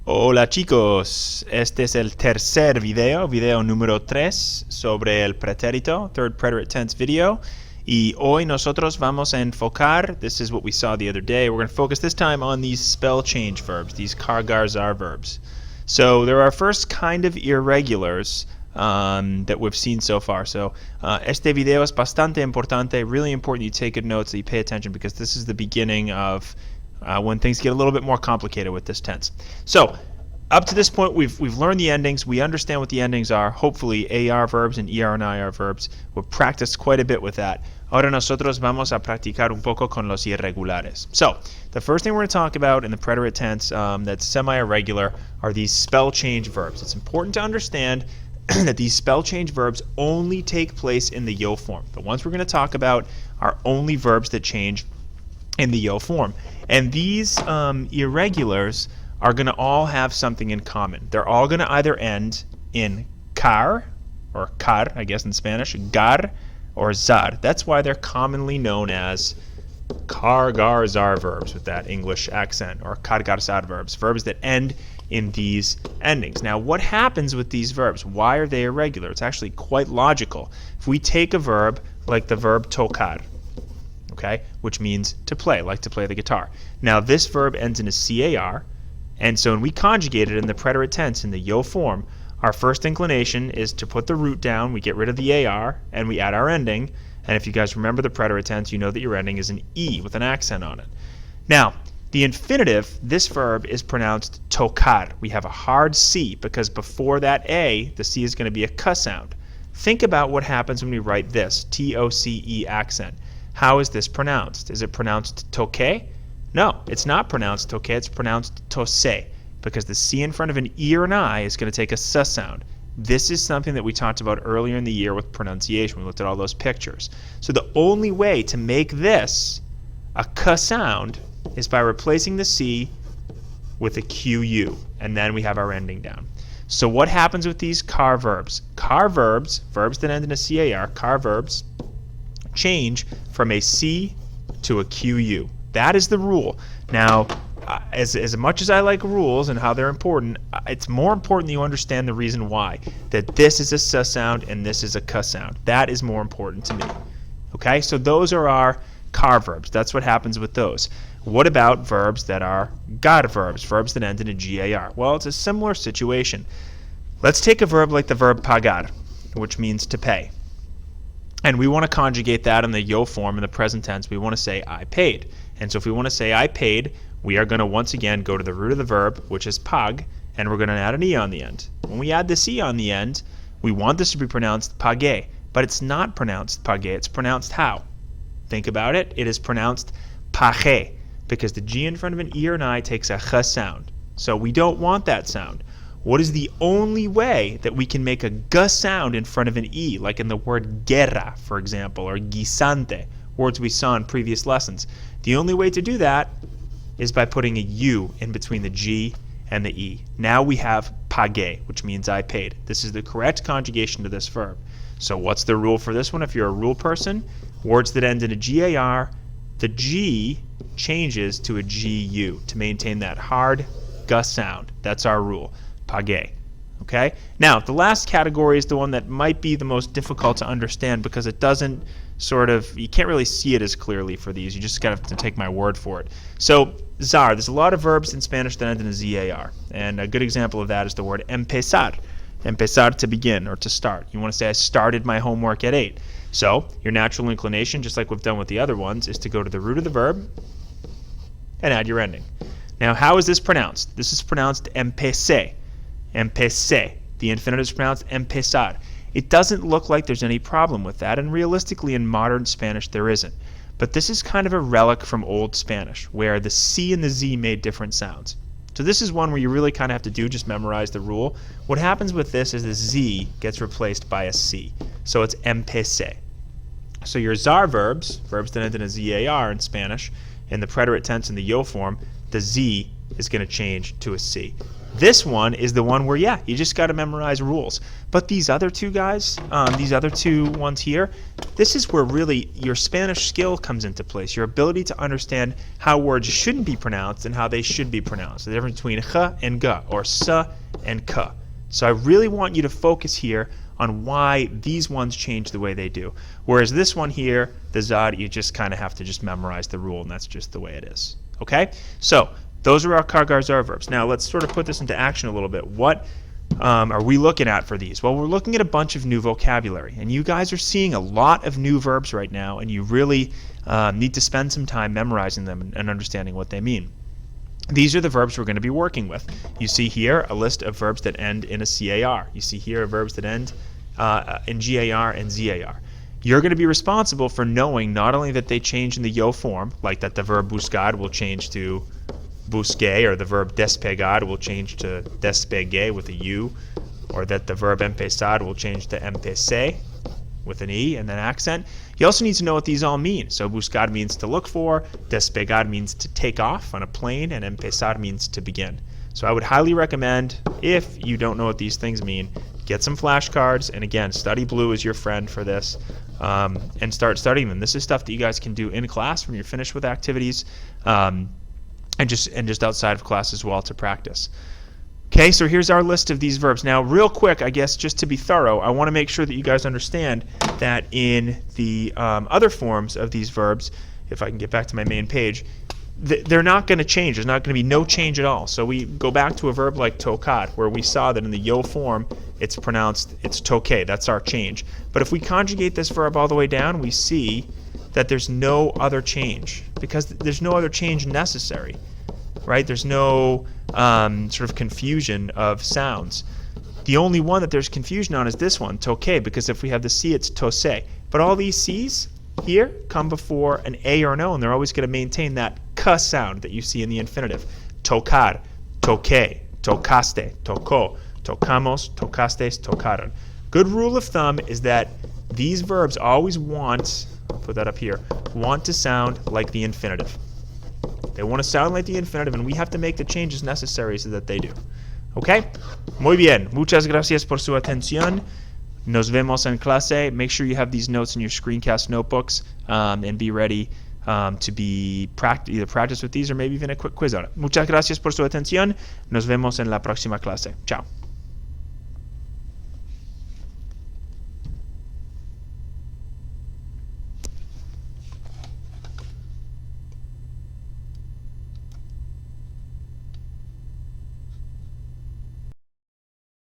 Hola chicos, este es el tercer video número 3 sobre el pretérito, third preterite tense video. Y hoy nosotros vamos a enfocar, this is what we saw the other day, we're going to focus this time on these spell change verbs, these kar-gar-zar verbs. So there are first kind of irregulars that we've seen so far. So este video es bastante importante, really important you take good notes, that you pay attention, because this is the beginning of when things get a little bit more complicated with this tense. So up to this point, we've learned the endings. We understand what the endings are. Hopefully, AR verbs and ER and IR verbs. We've practiced quite a bit with that. Ahora nosotros vamos a practicar un poco con los irregulares. So the first thing we're going to talk about in the preterite tense that's semi-irregular are these spell change verbs. It's important to understand that these spell change verbs only take place in the yo form. The ones we're going to talk about are only verbs that change in the yo form. And these irregulars are going to all have something in common. They're all going to either end in car, or car, I guess in Spanish, gar, or zar. That's why they're commonly known as kar-gar-zar verbs with that English accent, or kar-gar-zar verbs, verbs that end in these endings. Now, what happens with these verbs? Why are they irregular? It's actually quite logical. If we take a verb like the verb tocar, okay, which means to play, like to play the guitar. Now, this verb ends in a car, and so when we conjugate it in the preterite tense in the yo form, our first inclination is to put the root down, we get rid of the AR, and we add our ending. And if you guys remember the preterite tense, you know that your ending is an E with an accent on it. Now, the infinitive, this verb is pronounced tocar. We have a hard C because before that A, the C is going to be a K sound. Think about what happens when we write this, T-O-C-E accent. How is this pronounced? Is it pronounced toque? No, it's not pronounced toque, it's pronounced tose, because the C in front of an E or an I is going to take a S sound. This is something that we talked about earlier in the year with pronunciation. We looked at all those pictures. So the only way to make this a K sound is by replacing the C with a QU, and then we have our ending down. So what happens with these car verbs? Car verbs, verbs that end in a CAR, car verbs, change from a C to a QU. That is the rule. Now, as much as I like rules and how they're important, it's more important that you understand the reason why. That this is a S sound and this is a K sound. That is more important to me. Okay, so those are our car verbs. That's what happens with those. What about verbs that are gar verbs, verbs that end in a GAR? Well, it's a similar situation. Let's take a verb like the verb pagar, which means to pay. And we want to conjugate that in the yo form in the present tense. We want to say I paid. And so if we want to say I paid, we are going to once again go to the root of the verb, which is pag, and we're going to add an E on the end. When we add this E on the end, we want this to be pronounced page, but it's not pronounced page. It's pronounced how? Think about it. It is pronounced page, because the G in front of an E or an I takes a ch sound. So we don't want that sound. What is the only way that we can make a g sound in front of an E, like in the word guerra, for example, or guisante, words we saw in previous lessons? The only way to do that is by putting a U in between the G and the E. Now we have page, which means I paid. This is the correct conjugation to this verb. So what's the rule for this one? If you're a rule person, words that end in a GAR, the G changes to a GU to maintain that hard G sound. That's our rule. Page. Okay? Now, the last category is the one that might be the most difficult to understand because it doesn't you can't really see it as clearly for these. You just got to take my word for it. So, zar, there's a lot of verbs in Spanish that end in a ZAR. And a good example of that is the word empezar. Empezar, to begin or to start. You want to say, I started my homework at 8. So, your natural inclination, just like we've done with the other ones, is to go to the root of the verb and add your ending. Now, how is this pronounced? This is pronounced empecé. Empecé. The infinitive is pronounced empezar. It doesn't look like there's any problem with that, and realistically in modern Spanish there isn't. But this is kind of a relic from Old Spanish, where the C and the Z made different sounds. So this is one where you really kind of have to just memorize the rule. What happens with this is the Z gets replaced by a C. So it's empecé. So your zar verbs, verbs that end in a ZAR in Spanish, in the preterite tense in the yo form, the Z is going to change to a C. This one is the one where, yeah, you just got to memorize rules. But these other two guys, these other two ones here, this is where really your Spanish skill comes into place, your ability to understand how words shouldn't be pronounced and how they should be pronounced, the difference between ch and g, or s and k. So I really want you to focus here on why these ones change the way they do. Whereas this one here, the zad, you just kind of have to just memorize the rule, and that's just the way it is. Okay? So those are our Kargarzar verbs. Now let's sort of put this into action a little bit. What are we looking at for these? Well, we're looking at a bunch of new vocabulary, and you guys are seeing a lot of new verbs right now, and you really need to spend some time memorizing them and understanding what they mean. These are the verbs we're going to be working with. You see here a list of verbs that end in a CAR. You see here verbs that end in GAR and ZAR. You're going to be responsible for knowing not only that they change in the yo form, like that the verb buscar will change to busque, or the verb despegar will change to despegue with a U, or that the verb empezar will change to empecé with an E and then accent. You also need to know what these all mean. So buscar means to look for, despegar means to take off on a plane, and empezar means to begin. So I would highly recommend, if you don't know what these things mean, get some flashcards, and again, Study Blue is your friend for this, and start studying them. This is stuff that you guys can do in class when you're finished with activities, and just outside of class as well to practice. Okay, so here's our list of these verbs. Now, real quick, I guess, just to be thorough, I want to make sure that you guys understand that in the other forms of these verbs, if I can get back to my main page, they're not going to change. There's not going to be no change at all. So we go back to a verb like tocar, where we saw that in the yo form, it's pronounced, it's toque. That's our change. But if we conjugate this verb all the way down, we see that there's no other change, because there's no other change necessary, right? There's no sort of confusion of sounds. The only one that there's confusion on is this one, toque, because if we have the C, it's tose. But all these C's here come before an A or an O, and they're always going to maintain that k sound that you see in the infinitive. Tocar, toque, tocaste, tocó, tocamos, tocastes, tocaron. Good rule of thumb is that these verbs always want, I'll put that up here, want to sound like the infinitive. They want to sound like the infinitive, and we have to make the changes necessary so that they do. Okay? Muy bien. Muchas gracias por su atención. Nos vemos en clase. Make sure you have these notes in your screencast notebooks, and be ready to be either practice with these or maybe even a quick quiz on it. Muchas gracias por su atención. Nos vemos en la próxima clase. Chao.